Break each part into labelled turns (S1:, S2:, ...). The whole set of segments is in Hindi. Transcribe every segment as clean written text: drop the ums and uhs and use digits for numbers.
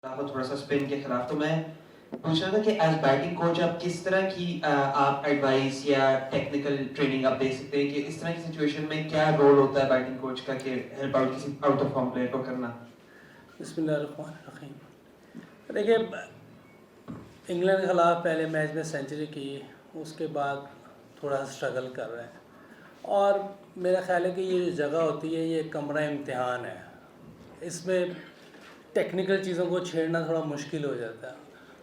S1: वो थोड़ा-सा स्पिन के खिलाफ, तो मैं पूछ रहा था कि एज़ बैटिंग कोच आप किस तरह की आप एडवाइस या टेक्निकल ट्रेनिंग आप दे सकते हैं कि इस तरह की सिचुएशन में क्या रोल होता है बैटिंग कोच का कि हेल्प आउट किसी आउट ऑफ फॉर्म प्लेयर को करना?
S2: बिस्मिल्लाहिर्रहमानिर्रहीम। देखिए, इंग्लैंड के ख़िलाफ़ पहले मैच में सेंचुरी की, उसके बाद थोड़ा सा स्ट्रगल कर रहे हैं। और मेरा ख़्याल है कि ये जो जगह होती है ये कमरा इम्तिहान है। इसमें टेक्निकल चीज़ों को छेड़ना थोड़ा मुश्किल हो जाता है।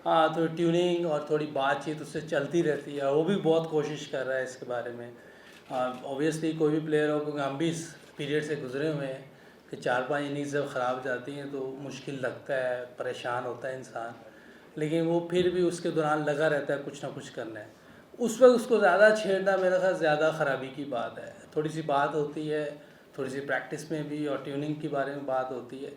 S2: हाँ, तो ट्यूनिंग और थोड़ी बातचीत उससे चलती रहती है। वो भी बहुत कोशिश कर रहा है इसके बारे में। ऑब्वियसली कोई भी प्लेयर हो, क्योंकि हम भी इस पीरियड से गुजरे हुए हैं कि 4-5 इनिंग्स जब ख़राब जाती हैं तो मुश्किल लगता है, परेशान होता है इंसान, लेकिन वो फिर भी उसके दौरान लगा रहता है कुछ ना कुछ करने। उस वक्त उसको ज़्यादा छेड़ना मेरा ख्याल ज़्यादा ख़राबी की बात है। थोड़ी सी बात होती है, थोड़ी सी प्रैक्टिस में भी और ट्यूनिंग के बारे में बात होती है,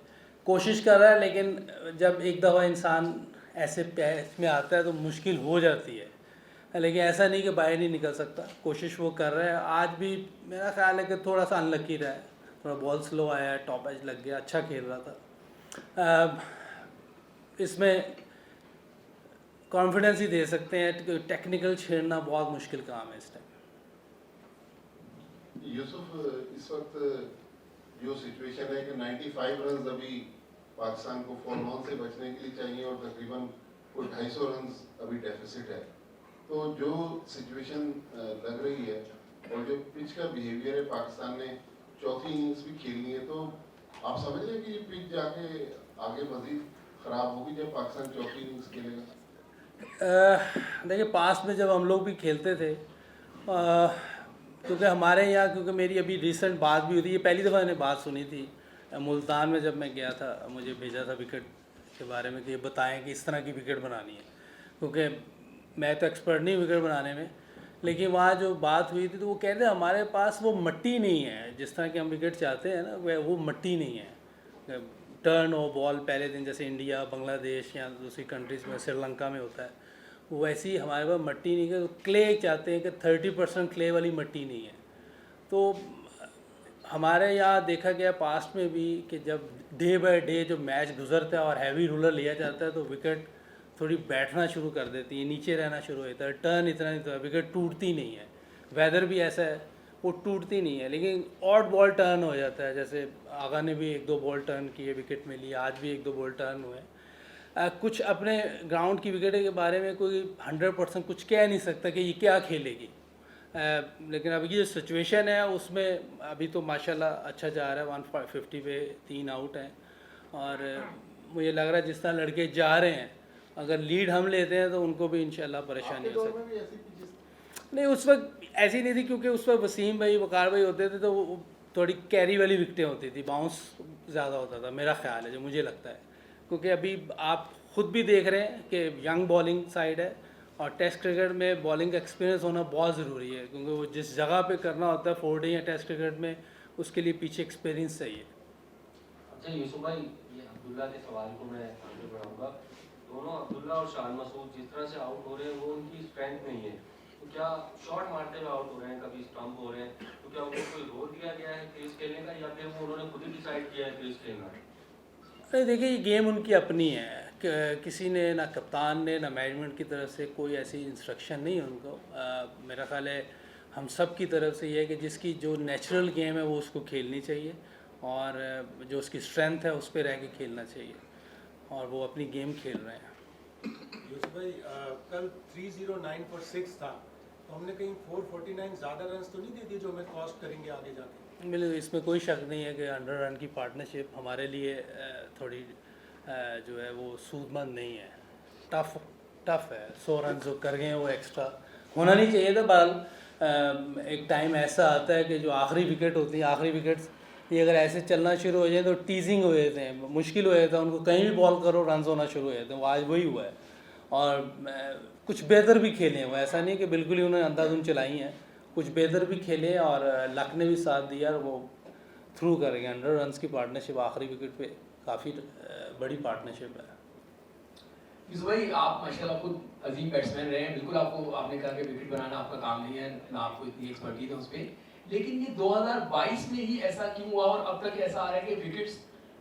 S2: कोशिश कर रहा है, लेकिन जब एक दफ़ा इंसान ऐसे पैच में आता है तो मुश्किल हो जाती है। लेकिन ऐसा नहीं कि बाहर नहीं निकल सकता, कोशिश वो कर रहा है। आज भी मेरा ख्याल है कि थोड़ा सा अनलकी रहा है, थोड़ा बॉल स्लो आया, टॉप एज लग गया, अच्छा खेल रहा था। इसमें कॉन्फिडेंस ही दे सकते हैं कि टेक्निकल छेड़ना बहुत मुश्किल काम है इस टाइम।
S3: यूसुफ, इस वक्त जो सिचुएशन है कि 95 रन अभी पाकिस्तान को फॉर ऑन से बचने के लिए चाहिए और तकरीबन कोई 250 रन अभी डेफिसिट है, तो जो सिचुएशन लग रही है और जो पिच का बिहेवियर है, पाकिस्तान ने चौथी इनिंग्स भी खेलनी है, तो आप समझ रहे हैं कि ये पिच जाके आगे मजीद खराब होगी जब पाकिस्तान चौथी इनिंग्स खेलेगा?
S2: देखिए, पास्ट में जब हम लोग भी खेलते थे, क्योंकि हमारे यहाँ, क्योंकि मेरी अभी रिसेंट बात भी हुई थी, ये पहली दफ़ा मैंने बात सुनी थी मुल्तान में जब मैं गया था, मुझे भेजा था विकेट के बारे में कि ये बताएं कि इस तरह की विकेट बनानी है, क्योंकि मैं तो एक्सपर्ट नहीं विकेट बनाने में। लेकिन वहाँ जो बात हुई थी तो वो कहते हैं हमारे पास वो मट्टी नहीं है, जिस तरह की हम विकेट चाहते हैं ना, वह वो मट्टी नहीं है। टर्न हो बॉल पहले दिन, जैसे इंडिया, बांग्लादेश या दूसरी कंट्रीज़ में, श्रीलंका में होता है, वैसे ही हमारे पास मट्टी नहीं है। तो क्ले चाहते हैं कि 30% क्ले वाली मट्टी नहीं है। तो हमारे यहाँ देखा गया पास्ट में भी कि जब डे बाय डे जो मैच गुजरता है और हैवी रूलर लिया जाता है तो विकेट थोड़ी बैठना शुरू कर देती है, नीचे रहना शुरू होता है, टर्न इतना नहीं होता, विकेट टूटती नहीं है। वेदर भी ऐसा है, वो टूटती नहीं है, लेकिन ऑड बॉल टर्न हो जाता है। जैसे आगा ने भी 1-2 बॉल टर्न किए, विकेट मिली, आज भी 1-2 बॉल टर्न हुए। कुछ अपने ग्राउंड की विकेट के बारे में कोई 100% कुछ कह नहीं सकता कि ये क्या खेलेगी। लेकिन अभी की जो सिचुएशन है उसमें अभी तो माशाल्लाह अच्छा जा रहा है, 150 पे 3 आउट हैं। और मुझे लग रहा है जिस तरह लड़के जा रहे हैं, अगर लीड हम लेते हैं तो उनको भी इंशाल्लाह परेशानी हो सकती है। नहीं, उस वक्त ऐसी नहीं थी, क्योंकि उस वक्त वसीम भाई, वकार भाई होते थे तो वो थोड़ी कैरी वाली विकटें होती थी, बाउंस ज़्यादा होता था, मेरा ख्याल है, जो मुझे लगता है। क्योंकि अभी आप खुद भी देख रहे हैं कि यंग बॉलिंग साइड है और टेस्ट क्रिकेट में बॉलिंग का एक्सपीरियंस होना बहुत ज़रूरी है, क्योंकि वो जिस जगह पे करना होता है फोर्डे या टेस्ट क्रिकेट में, उसके लिए पीछे एक्सपीरियंस चाहिए।
S4: अच्छा यूसुफ भाई, ये अब्दुल्ला के सवाल को मैं आगे बढ़ाऊंगा। दोनों अब्दुल्ला और शान मसूद जिस तरह से आउट हो रहे हैं वो उनकी स्ट्रेंथ नहीं है, तो क्या शॉट मारते हुए आउट हो रहे हैं, कभी स्टंप हो रहे हैं, तो क्या उनको कोई रोल दिया गया है क्रीज खेलने का, या फिर वो उन्होंने खुद ही डिसाइड किया है क्रीज खेलना?
S2: अरे देखिए, ये गेम उनकी अपनी है, किसी ने, ना कप्तान ने, ना मैनेजमेंट की तरफ से कोई ऐसी इंस्ट्रक्शन नहीं है उनको। मेरा ख्याल है हम सब की तरफ से ये है कि जिसकी जो नेचुरल गेम है वो उसको खेलनी चाहिए, और जो उसकी स्ट्रेंथ है उस पर रह के खेलना चाहिए, और वो अपनी गेम खेल रहे हैं।
S5: यूसुफ भाई, कल 309 फॉर 6 था, तो हमने कहीं 449 ज़्यादा रन तो नहीं दे दिए जो हमें कॉस्ट करेंगे आगे जाके?
S2: बिल्कुल, इसमें कोई शक नहीं है कि 100 रन की पार्टनरशिप हमारे लिए थोड़ी जो है वो सूदमंद नहीं है, टफ है। 100 रन जो कर गए हैं वो एक्स्ट्रा होना नहीं चाहिए था। बहरहाल एक टाइम ऐसा आता है कि जो आखिरी विकेट होती है, आखिरी विकेट्स ये अगर ऐसे चलना शुरू हो जाए तो टीजिंग हो जाते हैं, मुश्किल हो जाता है, उनको कहीं भी बॉल करो रन होना शुरू हो जाते हैं। वो आज वही हुआ है, और कुछ बेहतर भी खेले हैं वो, ऐसा नहीं कि बिल्कुल ही उन्होंने अंधाधुन चलाई हैं, कुछ बेहतर भी खेले, और लक ने भी साथ दिया, और वो थ्रू करेंगे। 100 रन की पार्टनरशिप आखिरी विकेट पे काफ़ी बड़ी पार्टनरशिप है।
S6: यूसुफ भाई, आप माशाल्लाह खुद अजीम बैट्समैन रहे हैं, बिल्कुल आपको, आपने कहा कि विकेट बनाना आपका काम नहीं है, ना आपको इतनी एक्सपर्टीज है उस पर, लेकिन ये 2022 में ही ऐसा क्यों हुआ और अब तक ऐसा आ रहा है कि विकेट्स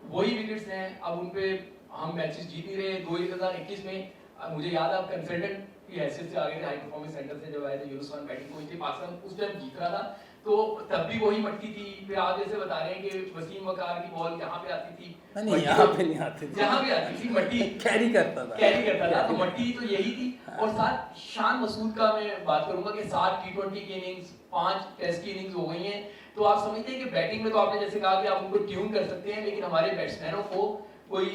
S6: वही विकेट्स हैं, अब उन पे हम मैचेस जीत नहीं रहे। 2021 में मुझे याद है, आप कंसल्टेंट की हैसियत से आ गए थे हाई परफॉर्मेंस सेंटर से जब आए थे। यूनुस खान बैटिंग कोच थे, पाकिस्तान उस टाइम जीत रहा था, तो तब भी वही मट्टी थी। फिर आप जैसे बता रहे हैं कि वसीम वकार की बॉल यहाँ पे आती थी,
S2: नहीं यहाँ पे नहीं आती थी,
S6: जहाँ भी आती थी मट्टी
S2: कैरी करता था।
S6: तो मट्टी तो यही थी। और साथ शान मसूद का मैं बात करूंगा कि 7 T20 की इनिंग्स, 5 टेस्ट की इनिंग्स हो गई हैं। तो आप समझते हैं कि बैटिंग में तो आपने जैसे कहा कि आप उनको ट्यून कर सकते हैं, लेकिन हमारे बैट्समैनों को कोई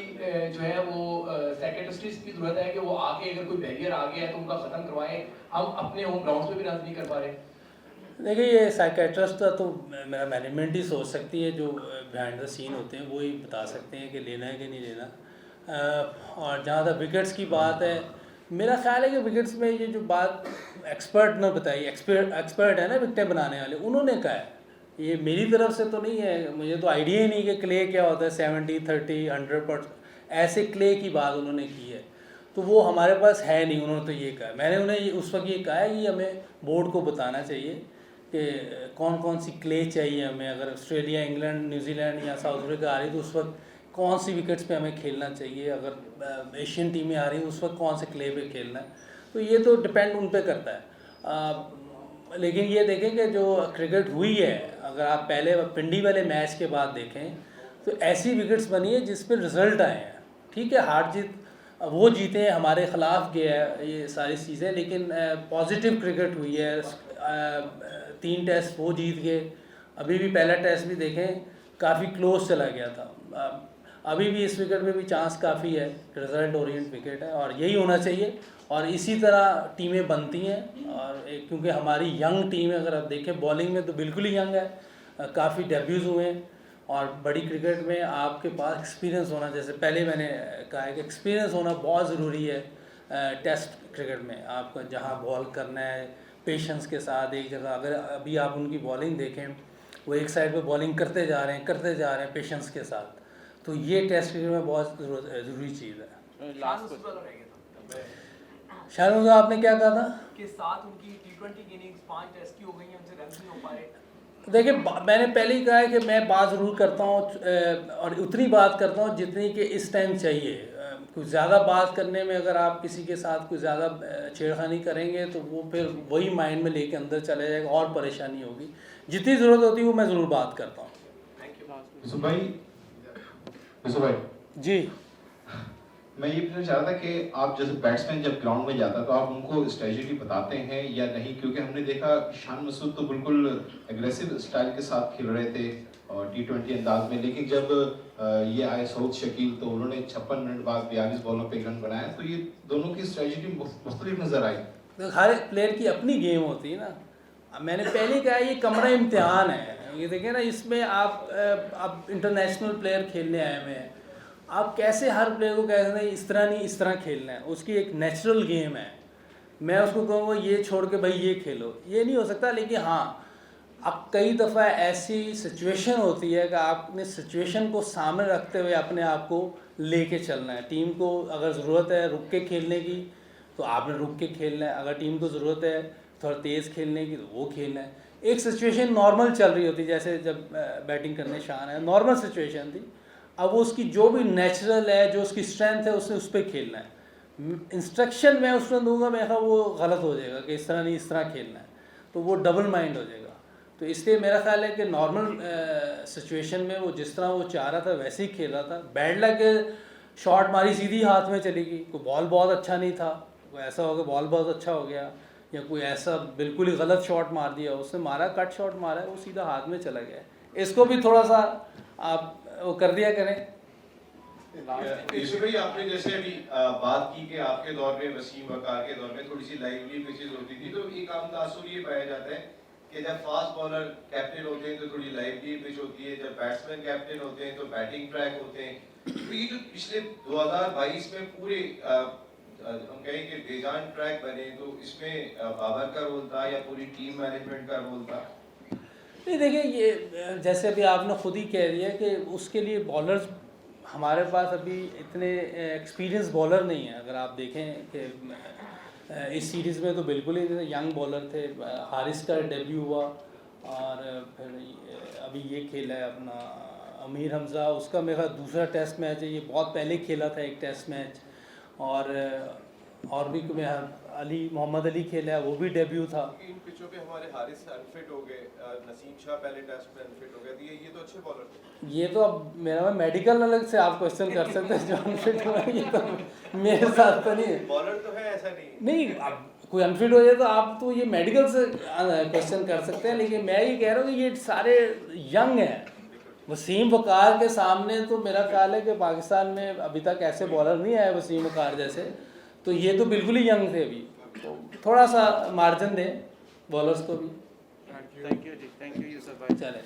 S6: जो है वो साइकियाट्रिस्ट की जरूरत है कि वो आके अगर कोई बैरियर आ गया है तो उनका खत्म करवाएं। हम अपने होम ग्राउंड पे भी रन नहीं कर पा रहे।
S2: देखिए ये साइकेट्रिस्ट का तो मेरा मैनेजमेंट ही सोच सकती है, जो बिहाइंड द सीन होते हैं वो ही बता सकते हैं कि लेना है कि नहीं लेना। और जहाँ तक विकेट्स की बात है, मेरा ख्याल है कि विकेट्स में ये जो बात एक्सपर्ट ने बताई, एक्सपर्ट है ना विकेटें बनाने वाले, उन्होंने कहा है, ये मेरी तरफ से तो नहीं है। मुझे तो आइडिया ही नहीं कि क्ले क्या होता है, 70, 30, 100%, ऐसे क्ले की बात उन्होंने की है। तो वो हमारे पास है नहीं, उन्होंने तो ये कहा। मैंने उन्हें उस वक्त ये कहा है कि हमें बोर्ड को बताना चाहिए कि कौन कौन सी क्ले चाहिए हमें। अगर ऑस्ट्रेलिया, इंग्लैंड, न्यूजीलैंड या साउथ अफ्रीका आ रही तो उस वक्त कौन सी विकेट्स पे हमें खेलना चाहिए। अगर एशियन टीमें आ रही हैं उस वक्त कौन से क्ले पे खेलना है, तो ये तो डिपेंड उन पे करता है। लेकिन ये देखें कि जो क्रिकेट हुई है, अगर आप पहले पिंडी वाले मैच के बाद देखें तो ऐसी विकेट्स बनी है जिस पे रिज़ल्ट आए हैं। ठीक है, हार जीत वो जीते हैं, हमारे ख़िलाफ़ गया है, ये सारी चीज़ें, लेकिन पॉजिटिव क्रिकेट हुई है। 3 टेस्ट वो जीत गए, अभी भी पहला टेस्ट भी देखें काफ़ी क्लोज चला गया था। अभी भी इस विकेट में भी चांस काफ़ी है, रिजल्ट ओरिएंट विकेट है और यही होना चाहिए। और इसी तरह टीमें बनती हैं। और क्योंकि हमारी यंग टीम है, अगर आप देखें बॉलिंग में तो बिल्कुल ही यंग है, काफ़ी डेब्यूज़ हुए हैं। और बड़ी क्रिकेट में आपके पास एक्सपीरियंस होना, जैसे पहले मैंने कहा है कि एक्सपीरियंस होना बहुत ज़रूरी है। टेस्ट क्रिकेट में आपका जहाँ बॉल करना है पेशेंस के साथ एक जगह, अगर अभी आप उनकी बॉलिंग देखें, वो एक साइड पे बॉलिंग करते जा रहे हैं पेशेंस के साथ, तो ये टेस्ट क्रिकेट में बहुत ज़रूरी चीज़ है। शाहरुख आपने क्या कहा था
S6: कि 7 उनकी T20 की इनिंग्स 5 टेस्ट की हो गई हैं, उनसे रन नहीं हो पा रहे।
S2: देखिए मैंने पहले ही कहा है कि मैं बात ज़रूर करता हूँ और उतनी बात करता हूँ जितनी कि इस टाइम चाहिए। कुछ ज़्यादा बात करने में अगर आप किसी के साथ कुछ ज़्यादा छेड़खानी करेंगे तो वो फिर वही माइंड में लेके अंदर चले जाएगा और परेशानी होगी। जितनी ज़रूरत होती है वो मैं ज़रूर बात करता हूँ।
S7: यूसुफ भाई
S2: जी,
S7: मैं ये पूछना चाह रहा था कि आप जैसे बैट्समैन जब ग्राउंड में जाता तो आप उनको स्ट्रेटजी बताते हैं या नहीं? क्योंकि हमने देखा शान मसूद तो बिल्कुल एग्रेसिव स्टाइल के साथ खेल रहे थे और T20 अंदाज में, लेकिन जब ये आए सऊद शकील तो उन्होंने 56 मिनट बाद 42 बॉलों पे रन बनाया, तो ये दोनों की स्ट्रेटजी मुख्तलिफ नजर आई।
S2: तो हर एक प्लेयर की अपनी गेम होती है ना। अब मैंने पहले कहा ये कमरा इम्तिहान है। ये देखें ना, इसमें आप इंटरनेशनल प्लेयर खेलने आए हुए हैं, आप कैसे हर प्लेयर को कह सकते हैं इस तरह नहीं इस तरह खेलना है। उसकी एक नेचुरल गेम है, मैं उसको कहूँगा ये छोड़ के भाई ये खेलो, ये नहीं हो सकता। लेकिन हाँ, अब कई दफ़ा ऐसी सिचुएशन होती है कि आपने सिचुएशन को सामने रखते हुए अपने आप को लेके चलना है। टीम को अगर ज़रूरत है रुक के खेलने की तो आपने रुक के खेलना है, अगर टीम को ज़रूरत है थोड़ा तेज़ खेलने की तो वो खेलना है। एक सिचुएशन नॉर्मल चल रही होती, जैसे जब बैटिंग करने शान है, नॉर्मल सिचुएशन थी। अब वो उसकी जो भी नेचुरल है, जो उसकी स्ट्रेंथ है, उसने उस पर खेलना है। इंस्ट्रक्शन मैं उसमें दूंगा, मैं कहा वो गलत हो जाएगा कि इस तरह नहीं इस तरह खेलना है, तो वो डबल माइंड हो जाएगा। तो इसलिए मेरा ख्याल है कि नॉर्मल सिचुएशन में वो जिस तरह वो चाह रहा था वैसे ही खेल रहा था। बैड लक के शॉट मारी सीधी हाथ में चली गई, कोई बॉल बहुत अच्छा नहीं था, कोई ऐसा हो गया बॉल बहुत अच्छा हो गया, या कोई ऐसा बिल्कुल ही गलत शॉट मार दिया, उसने मारा कट शॉट मारा है, वो सीधा हाथ में चला गया। इसको भी थोड़ा सा आप वो कर दिया करें।
S8: यूसुफ भाई, आपने जैसे अभी बात की कि आपके दौर में, वसीम वकार के दौर में थोड़ी सी लाइवली पिचेस होती थी, तो एक आम तासुर ये पाया जाता है कि जब फास्ट बॉलर कैप्टन होते हैं तो थोड़ी लाइवली पिच होती है, जब बैट्समैन कैप्टन होते हैं तो बैटिंग ट्रैक होते हैं। तो ये जो पिछले 2022 में पूरे हम कहें कि बेजान ट्रैक बने, तो इसमें बाबर का रोल था या पूरी टीम मैनेजमेंट का रोल था?
S2: नहीं, देखिए ये जैसे अभी आपने खुद ही कह दिया कि उसके लिए बॉलर्स हमारे पास अभी इतने एक्सपीरियंस बॉलर नहीं है। अगर आप देखें कि इस सीरीज़ में तो बिल्कुल ही यंग बॉलर थे। हारिस का डेब्यू हुआ और फिर अभी ये खेला है अपना अमीर हमज़ा, उसका मेरा दूसरा टेस्ट मैच है, ये बहुत पहले खेला था एक टेस्ट मैच। और भी अली मोहम्मद अली खेला है, वो भी डेब्यू था।
S8: इन पिचों पे हमारे हारिस अनफिट हो गए, नसीम शाह पहले टेस्ट में अनफिट हो गए, तो ये तो अच्छे बॉलर थे।
S2: ये तो अब मेरा मेडिकल नॉलेज से आप क्वेश्चन कर सकते हैं जो अनफिट हुआ, ये तो मेरे साथ तो नहीं है।
S8: बॉलर तो है, ऐसा नहीं।
S2: नहीं, अब कोई अनफिट हो जाए तो आप तो ये मेडिकल से क्वेश्चन कर सकते हैं, लेकिन मैं ये कह रहा हूँ कि ये सारे यंग हैं। वसीम वकार के सामने तो मेरा ख्याल है कि पाकिस्तान में अभी तक ऐसे बॉलर नहीं आए वसीम वकार जैसे, तो ये तो बिल्कुल ही यंग थे अभी, तो थोड़ा सा मार्जिन दें बॉलर्स को भी।
S1: Thank you ji, thank you Yusuf भाई।
S2: चले।